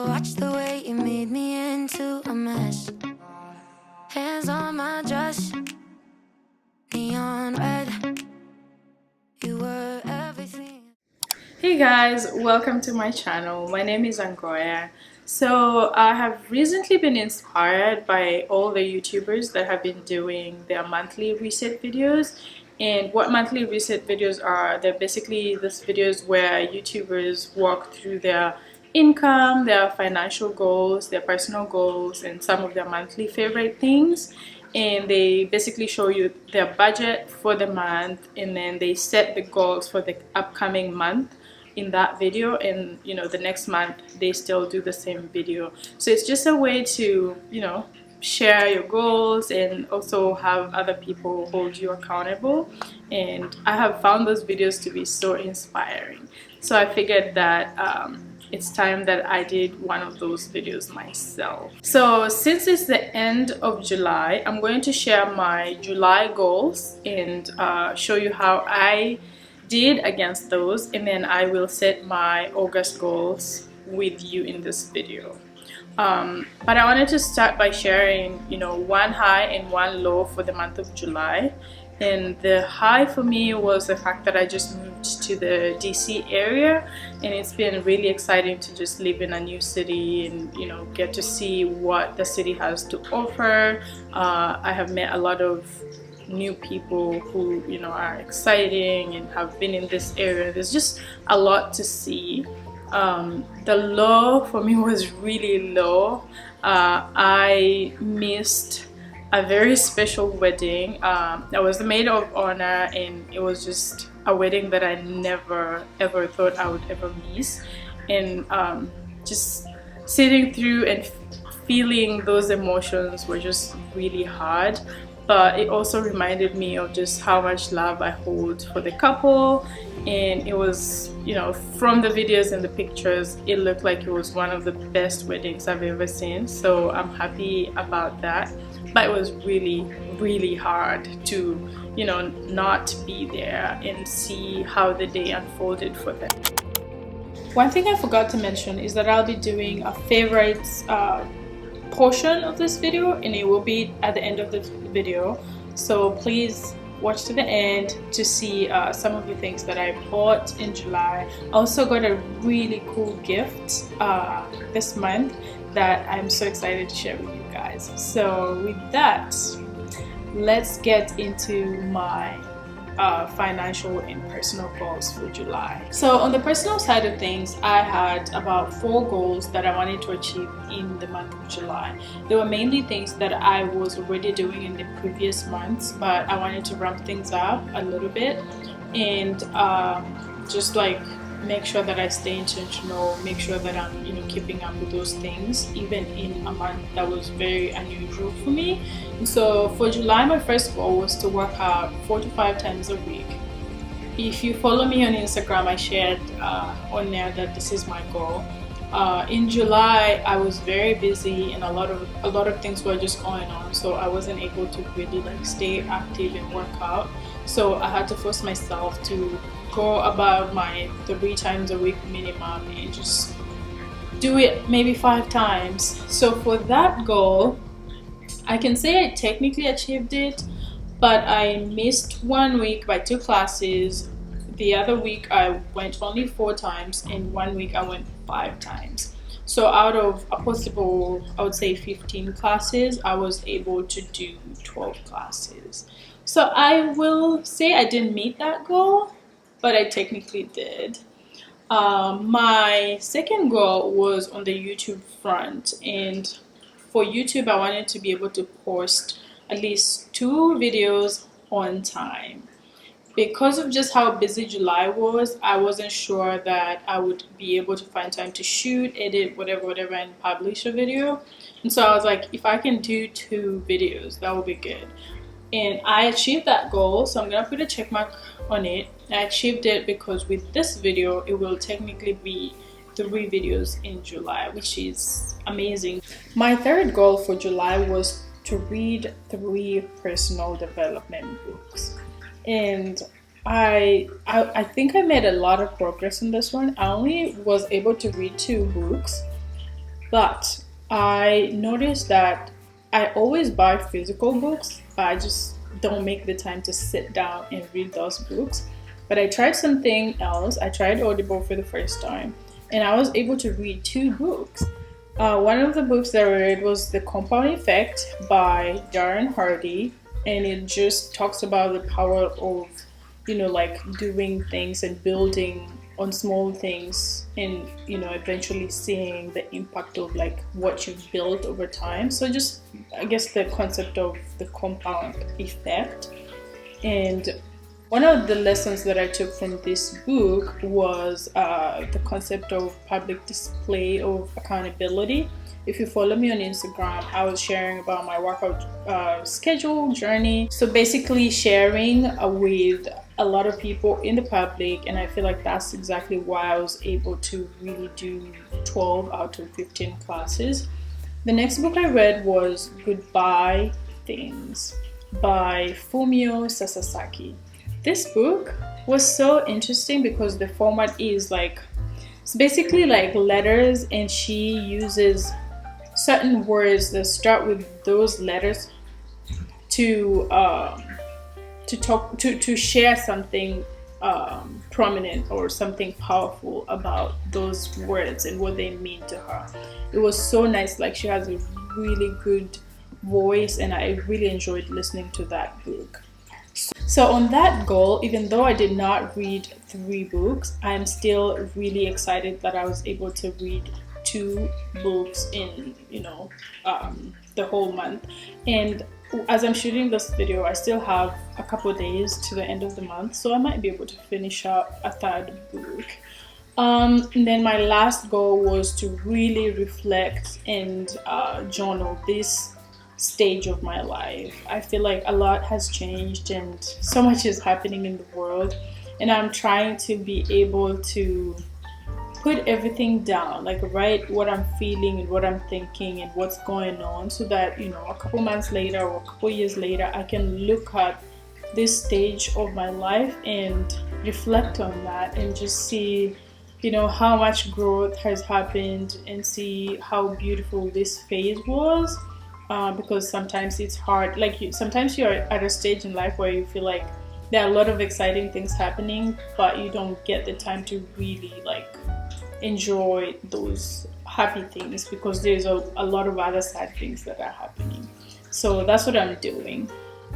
watch the way you made me into a mess. Hands on my dress, neon red. You were everything. Hey guys, welcome to my channel. My name is Angoya. So I have recently been inspired by all the YouTubers that have been doing their monthly reset videos. And what monthly reset videos are, they're basically these videos where YouTubers walk through their income, their financial goals, their personal goals, and some of their monthly favorite things. And they basically show you their budget for the month, and then they set the goals for the upcoming month in that video, and the next month they still do the same video. So it's just a way to share your goals and also have other people hold you accountable. And I have found those videos to be so inspiring, so I figured that it's time that I did one of those videos myself. So since it's the end of July, I'm going to share my July goals and show you how I did against those, and then I will set my August goals with you in this video. But I wanted to start by sharing one high and one low for the month of July. And the high for me was the fact that I just moved to the DC area, and it's been really exciting to just live in a new city and get to see what the city has to offer. I have met a lot of new people who are exciting and have been in this area. There's just a lot to see. The low for me was really low. I missed a very special wedding. I was the maid of honor, and it was just a wedding that I never ever thought I would ever miss. And just sitting through and feeling those emotions were just really hard. But it also reminded me of just how much love I hold for the couple. And it was, from the videos and the pictures, it looked like it was one of the best weddings I've ever seen. So I'm happy about that. But it was really, really hard to, not be there and see how the day unfolded for them. One thing I forgot to mention is that I'll be doing a favorites portion of this video, and it will be at the end of the video. So please watch to the end to see some of the things that I bought in July. I also got a really cool gift this month that I'm so excited to share with you guys. So with that, let's get into my financial and personal goals for July. So on the personal side of things, I had about 4 goals that I wanted to achieve in the month of July. They were mainly things that I was already doing in the previous months, but I wanted to ramp things up a little bit and just like make sure that I stay intentional, make sure that I'm keeping up with those things even in a month that was very unusual for me. And so for July, my first goal was to work out 4 to 5 times a week. If you follow me on Instagram, I shared on there that this is my goal. In July, I was very busy and a lot of things were just going on, so I wasn't able to really stay active and work out. So I had to force myself to go above my 3 times a week minimum and just do it maybe 5 times. So for that goal, I can say I technically achieved it, but I missed 1 week by 2 classes. The other week I went only 4 times, and 1 week I went 5 times. So out of a possible, I would say 15 classes, I was able to do 12 classes. So I will say I didn't meet that goal, but I technically did. My second goal was on the YouTube front, and for YouTube I wanted to be able to post at least 2 videos on time. Because of just how busy July was, I wasn't sure that I would be able to find time to shoot, edit, whatever, and publish a video. And so I was like, if I can do 2 videos, that would be good. And I achieved that goal, so I'm gonna put a check mark on it. I achieved it because with this video, it will technically be 3 videos in July, which is amazing. My third goal for July was to read 3 personal development books. And I think I made a lot of progress in this one. I only was able to read 2 books, But I noticed that I always buy physical books. I just don't make the time to sit down and read those books. But I tried something else. I tried Audible for the first time, and I was able to read two books. One of the books that I read was The Compound Effect by Darren Hardy, and it just talks about the power of, like doing things and building on small things, and eventually seeing the impact of like what you've built over time. So just, I guess, the concept of the compound effect. And one of the lessons that I took from this book was the concept of public display of accountability. If you follow me on Instagram, I was sharing about my workout schedule journey. So basically sharing with a lot of people in the public, and I feel like that's exactly why I was able to really do 12 out of 15 classes. The next book I read was Goodbye Things by Fumio Sasaki. This book was so interesting because the format is like, it's basically like letters, and she uses certain words that start with those letters to to share something prominent or something powerful about those words and what they mean to her. It was so nice. Like, she has a really good voice, and I really enjoyed listening to that book. So on that goal, even though I did not read 3 books, I'm still really excited that I was able to read 2 books in the whole month. And as I'm shooting this video, I still have a couple days to the end of the month, so I might be able to finish up a 3rd book. And then my last goal was to really reflect and journal this stage of my life. I feel like a lot has changed and so much is happening in the world, and I'm trying to be able to put everything down, like write what I'm feeling and what I'm thinking and what's going on, so that a couple months later or a couple years later I can look at this stage of my life and reflect on that and just see how much growth has happened, and see how beautiful this phase was. Because sometimes it's hard, like sometimes you're at a stage in life where you feel like there are a lot of exciting things happening, but you don't get the time to really like enjoy those happy things because there's a lot of other sad things that are happening. So that's what I'm doing.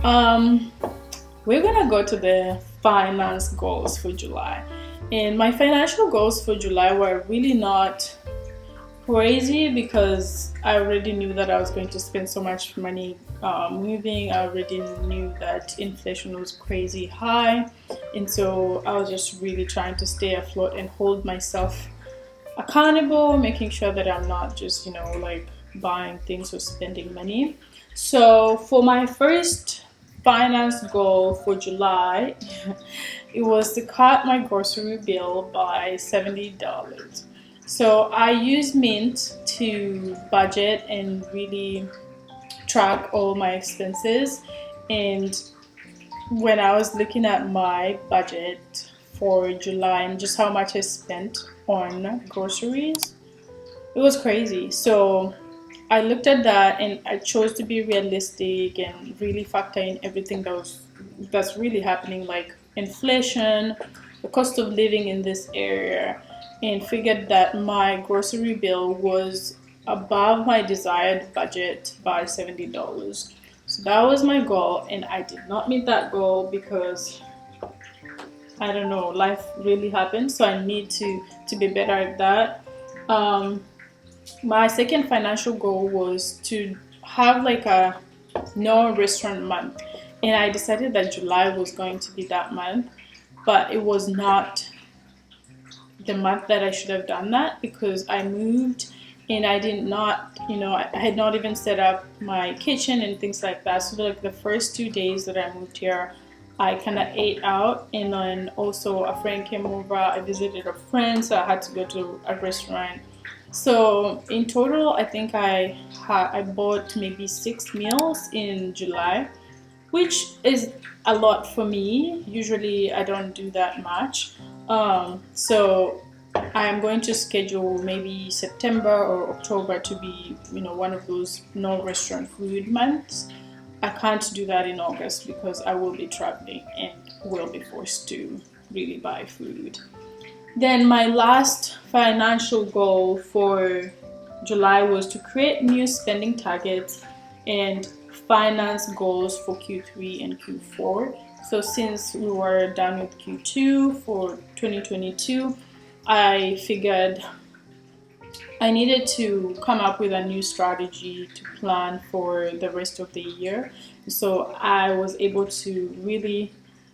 We're gonna go to the finance goals for July, and my financial goals for July were really not crazy because I already knew that I was going to spend so much money moving. I already knew that inflation was crazy high, and so I was just really trying to stay afloat and hold myself accountable, making sure that I'm not just like buying things or spending money. So for my first finance goal for July, it was to cut my grocery bill by $70. So I use Mint to budget and really track all my expenses. And when I was looking at my budget for July and just how much I spent on groceries, it was crazy. So I looked at that and I chose to be realistic and really factor in everything that's really happening, like inflation, the cost of living in this area, and figured that my grocery bill was above my desired budget by $70. So that was my goal, and I did not meet that goal because I don't know, life really happened. So I need to be better at that. My second financial goal was to have like a no restaurant month, and I decided that July was going to be that month, but it was not the month that I should have done that because I moved and I did not, I had not even set up my kitchen and things like that. So like the first 2 days that I moved here, I kind of ate out, and then also a friend came over. I visited a friend, so I had to go to a restaurant. So in total, I think I bought maybe 6 meals in July, which is a lot for me. Usually I don't do that much. So I am going to schedule maybe September or October to be, one of those no restaurant food months. I can't do that in August because I will be traveling and will be forced to really buy food. Then my last financial goal for July was to create new spending targets and finance goals for Q3 and Q4. So since we were done with Q2 for 2022, I figured I needed to come up with a new strategy to plan for the rest of the year. So I was able to really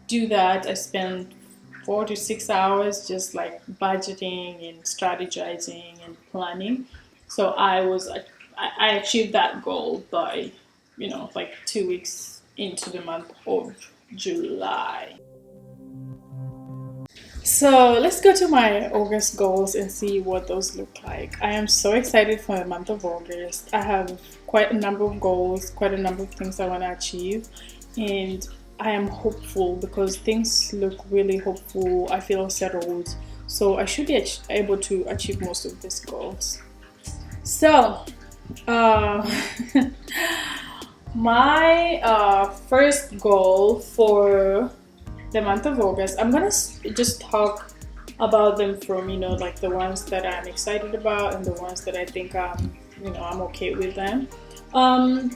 do that. I spent 4 to 6 hours just like budgeting and strategizing and planning. So I achieved that goal by, like 2 weeks into the month of July. So let's go to my August goals and see what those look like. I am so excited for the month of August. I have quite a number of goals, quite a number of things I want to achieve, and I am hopeful because things look really hopeful. I feel settled, so I should be able to achieve most of these goals. So, my first goal for the month of August, I'm gonna just talk about them from like the ones that I'm excited about and the ones that I think I'm okay with them.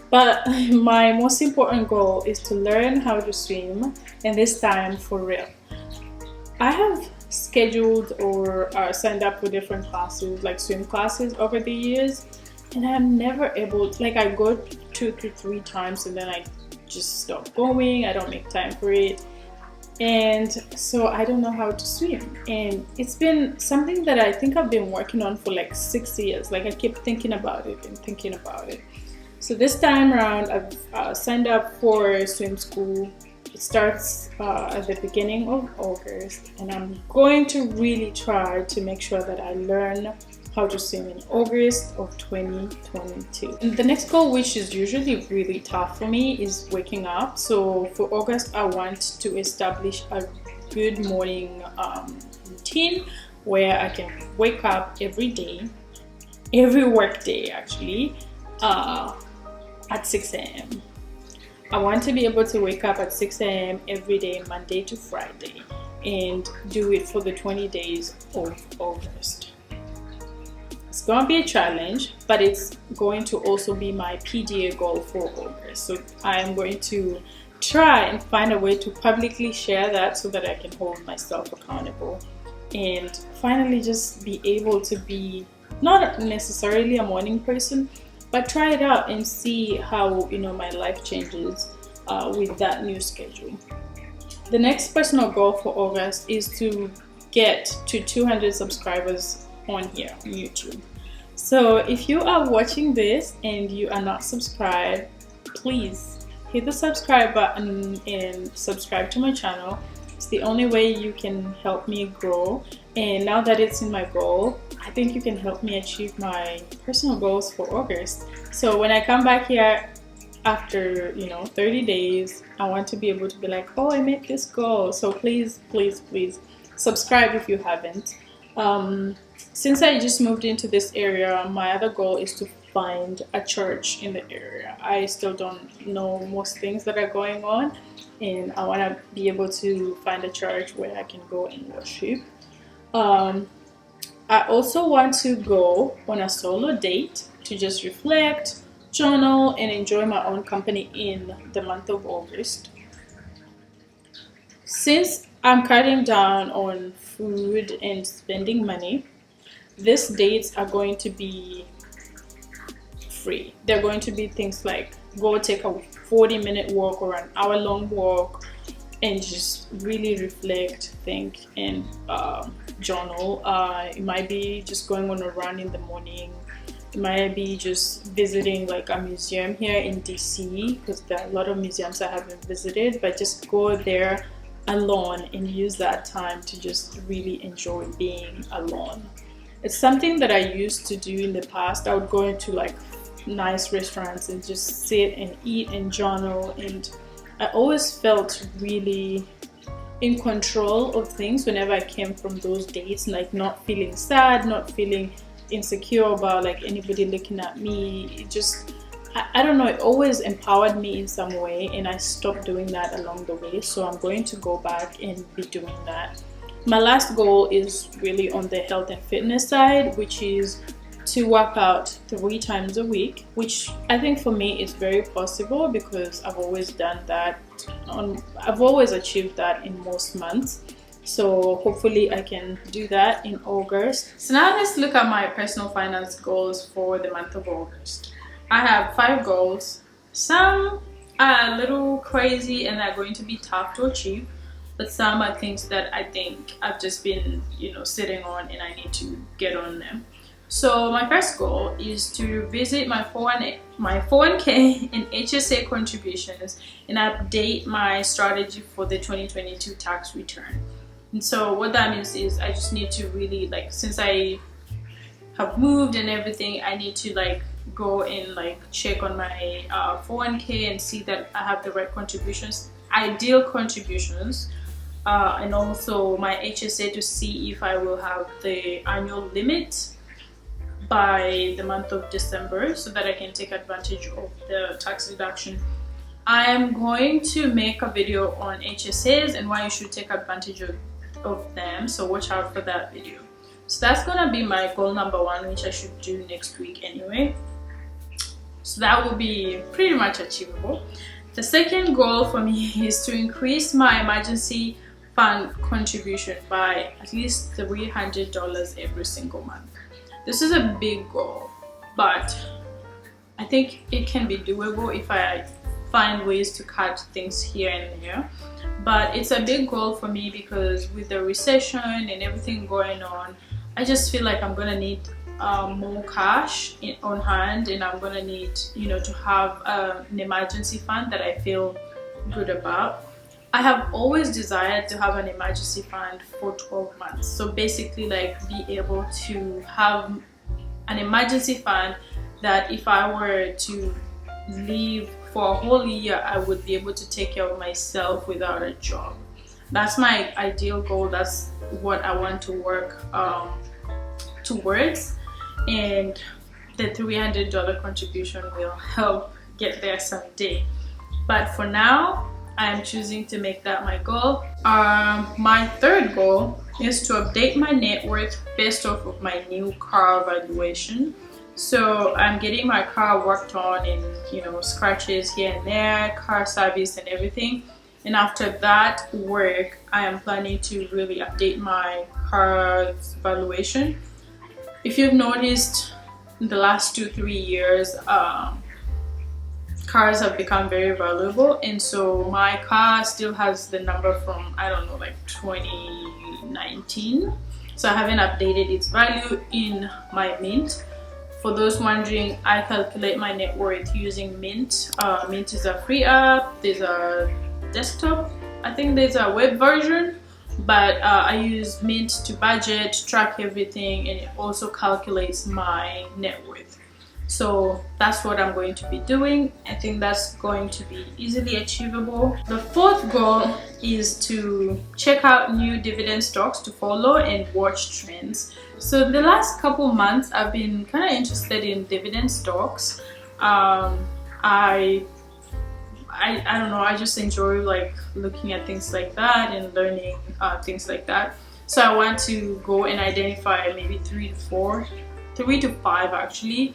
But my most important goal is to learn how to swim, and this time for real. I have scheduled or signed up for different classes, like swim classes, over the years, and I'm never able. Like I go 2 to 3 times and then I just stop going. I don't make time for it. And so I don't know how to swim, and it's been something that I think I've been working on for like 6 years. Like I keep thinking about it and thinking about it. So this time around I've signed up for swim school. It starts at the beginning of August, and I'm going to really try to make sure that I learn how to swim in August of 2022. And the next goal, which is usually really tough for me, is waking up. So for August, I want to establish a good morning routine where I can wake up every day, every work day actually, at 6 a.m. I want to be able to wake up at 6 a.m. every day, Monday to Friday, and do it for the 20 days of August. It's going to be a challenge, but it's going to also be my PDA goal for August. So I am going to try and find a way to publicly share that so that I can hold myself accountable and finally just be able to be not necessarily a morning person, but try it out and see how my life changes with that new schedule. The next personal goal for August is to get to 200 subscribers on here on YouTube. So if you are watching this and you are not subscribed, please hit the subscribe button and subscribe to my channel. It's the only way you can help me grow, and now that it's in my goal, I think you can help me achieve my personal goals for August. So when I come back here after 30 days, I want to be able to be like, oh, I made this goal. So please subscribe if you haven't. Since I just moved into this area, my other goal is to find a church in the area. I still don't know most things that are going on, and I want to be able to find a church where I can go and worship. I also want to go on a solo date to just reflect, journal, and enjoy my own company in the month of August. Since I'm cutting down on food and spending money, these dates are going to be free. They're going to be things like go take a 40-minute walk or an hour-long walk and just really reflect, think, and journal. It might be just going on a run in the morning. It might be just visiting like a museum here in DC, because there are a lot of museums I haven't visited, but just go there alone and use that time to just really enjoy being alone. It's something that I used to do in the past. I would go into like nice restaurants and just sit and eat and journal, and I always felt really in control of things whenever I came from those dates, like not feeling sad, not feeling insecure about like anybody looking at me. It just, I don't know, it always empowered me in some way, and I stopped doing that along the way. So I'm going to go back and be doing that. My last goal is really on the health and fitness side, which is to work out 3 times a week, which I think for me is very possible because I've always done that. I've always achieved that in most months. So hopefully I can do that in August. So now let's look at my personal finance goals for the month of August. I have 5 goals. Some are a little crazy and are going to be tough to achieve, but some are things that I think I've just been, sitting on and I need to get on them. So my first goal is to visit my 401k and HSA contributions and update my strategy for the 2022 tax return. And so what that means is I just need to really, like, since I have moved and everything, I need to like go and like check on my 401k and see that I have the right contributions, ideal contributions, and also my HSA to see if I will have the annual limit by the month of December so that I can take advantage of the tax deduction. I am going to make a video on HSAs and why you should take advantage of them, so watch out for that video. So that's gonna be my goal number 1, which I should do next week anyway. So that will be pretty much achievable. The second goal for me is to increase my emergency fund contribution by at least $300 every single month. This is a big goal, but I think it can be doable if I find ways to cut things here and there. But it's a big goal for me because with the recession and everything going on, I just feel like I'm gonna need more cash on hand, and I'm gonna need to have an emergency fund that I feel good about. I have always desired to have an emergency fund for 12 months. So basically like be able to have an emergency fund that if I were to leave for a whole year, I would be able to take care of myself without a job. That's my ideal goal. That's what I want to work towards, and the $300 contribution will help get there someday. But for now, I am choosing to make that my goal. My third goal is to update my net worth based off of my new car valuation. So I'm getting my car worked on and scratches here and there, car service and everything. And after that work, I am planning to really update my car's valuation. If you've noticed, in the last 2-3 years, cars have become very valuable, and so my car still has the number from, I don't know, like 2019. So I haven't updated its value in my Mint. For those wondering, I calculate my net worth using Mint. Mint is a free app. There's a desktop, I think there's a web version, but I use Mint to budget, track everything, and it also calculates my net worth. So that's what I'm going to be doing. I think that's going to be easily achievable. The fourth goal is to check out new dividend stocks to follow and watch trends. So the last couple months I've been kind of interested in dividend stocks. I don't know, I just enjoy like looking at things like that and learning things like that. So I want to go and identify maybe 3 to 5 actually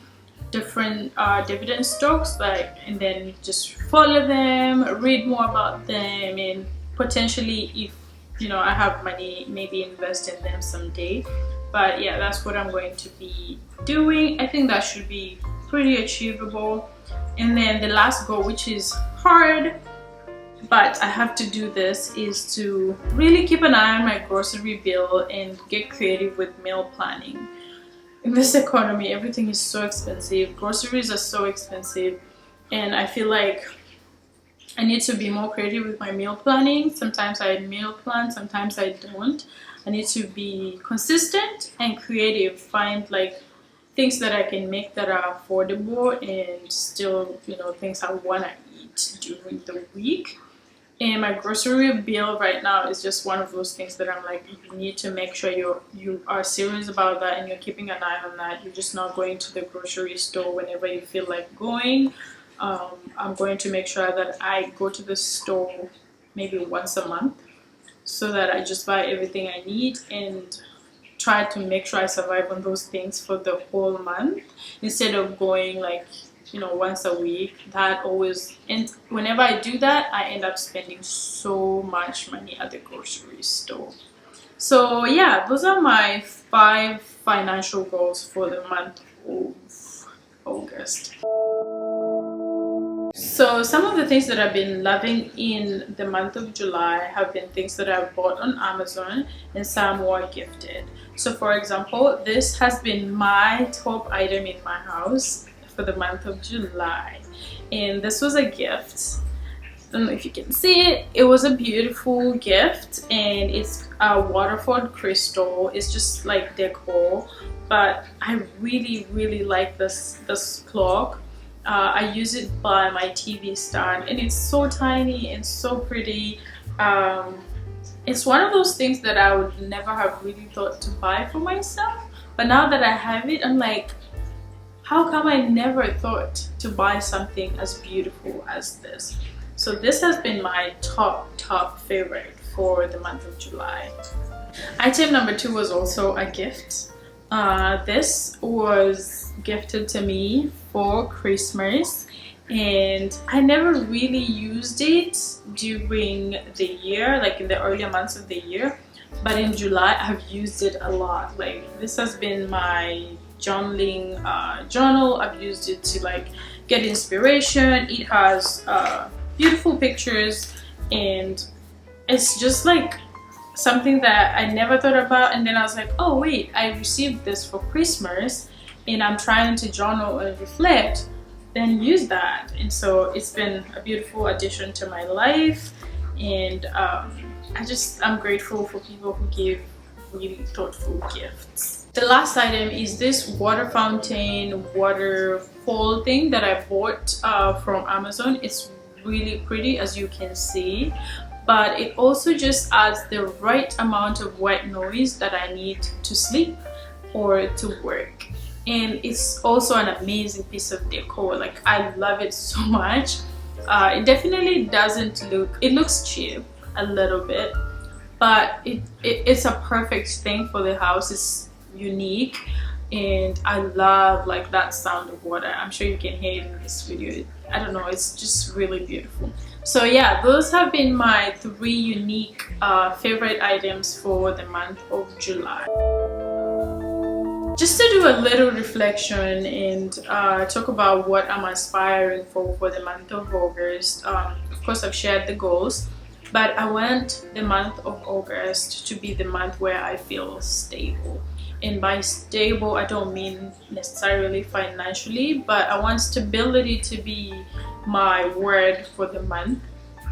different dividend stocks, and then just follow them, read more about them, and potentially, if I have money, maybe invest in them someday. But yeah, that's what I'm going to be doing. I think that should be pretty achievable. And then the last goal, which is hard, but I have to do this, is to really keep an eye on my grocery bill and get creative with meal planning. In this economy, everything is so expensive. Groceries are so expensive, and I feel like I need to be more creative with my meal planning. Sometimes I meal plan, sometimes I don't. I need to be consistent and creative, find like things that I can make that are affordable and still things I want to eat during the week. And my grocery bill right now is just one of those things that I'm like, you need to make sure you are serious about that and you're keeping an eye on that. You're just not going to the grocery store whenever you feel like going. I'm going to make sure that I go to the store maybe once a month so that I just buy everything I need and try to make sure I survive on those things for the whole month instead of going like, you know, once a week. That always, and whenever I do that, I end up spending so much money at the grocery store. So yeah, those are my 5 financial goals for the month of August. So some of the things that I've been loving in the month of July have been things that I've bought on Amazon and some were gifted. So for example, this has been my top item in my house for the month of July. And this was a gift. I don't know if you can see it. It was a beautiful gift and it's a waterford crystal. It's just like decor, but I really like this clock. I use it by my TV stand and it's so tiny and so pretty. It's one of those things that I would never have really thought to buy for myself, but now that I have it, I'm like, how come I never thought to buy something as beautiful as this? So this has been my top favorite for the month of July. Item number 2 was also a gift. This was gifted to me for Christmas and I never really used it during the year, like in the earlier months of the year, but in July I've used it a lot. Like this has been my journaling journal. I've used it to like get inspiration. It has beautiful pictures and it's just like something that I never thought about, and then I was like, oh wait, I received this for Christmas and I'm trying to journal and reflect, then use that. And so it's been a beautiful addition to my life, and I'm grateful for people who give really thoughtful gifts. The last item is this water fountain waterfall thing that I bought from Amazon. It's really pretty, as you can see, but it also just adds the right amount of white noise that I need to sleep or to work. And it's also an amazing piece of decor. Like I love it so much. It definitely doesn't look, it looks cheap a little bit, but it's a perfect thing for the house. It's unique and I love like that sound of water. I'm sure you can hear it in this video. I don't know, it's just really beautiful. So yeah, those have been my 3 unique favorite items for the month of July. Just to do a little reflection and talk about what I'm aspiring for the month of August. Of course, I've shared the goals, but I want the month of August to be the month where I feel stable. And by stable, I don't mean necessarily financially, but I want stability to be my word for the month.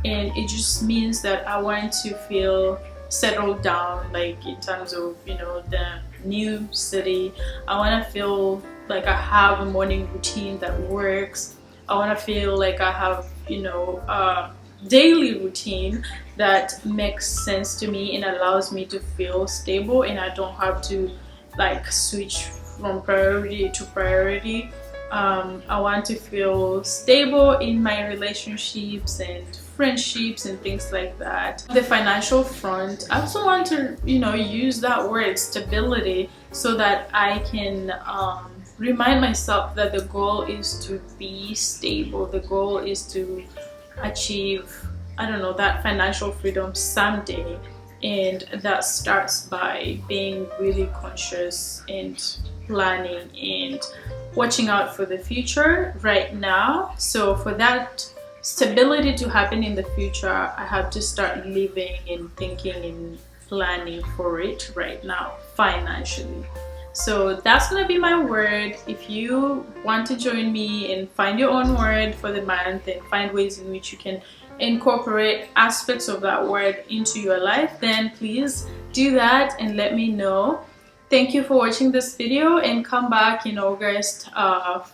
And it just means that I want to feel settled down, like in terms of, you know, the new city. I want to feel like I have a morning routine that works. I want to feel like I have, you know, a daily routine that makes sense to me and allows me to feel stable, and I don't have to like switch from priority to priority. I want to feel stable in my relationships and friendships and things like that. The financial front, I also want to, you know, use that word stability so that I can remind myself that the goal is to be stable. The goal is to achieve, I don't know, that financial freedom someday. And that starts by being really conscious and planning and watching out for the future right now. So for that stability to happen in the future, I have to start living and thinking and planning for it right now financially. So that's gonna be my word. If you want to join me and find your own word for the month and find ways in which you can incorporate aspects of that word into your life, then please do that and let me know. Thank you for watching this video, and come back in August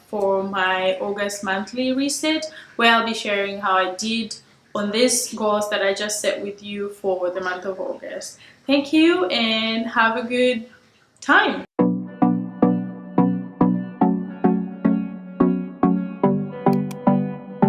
for my August monthly reset, where I'll be sharing how I did on these goals that I just set with you for the month of August. Thank you and have a good time.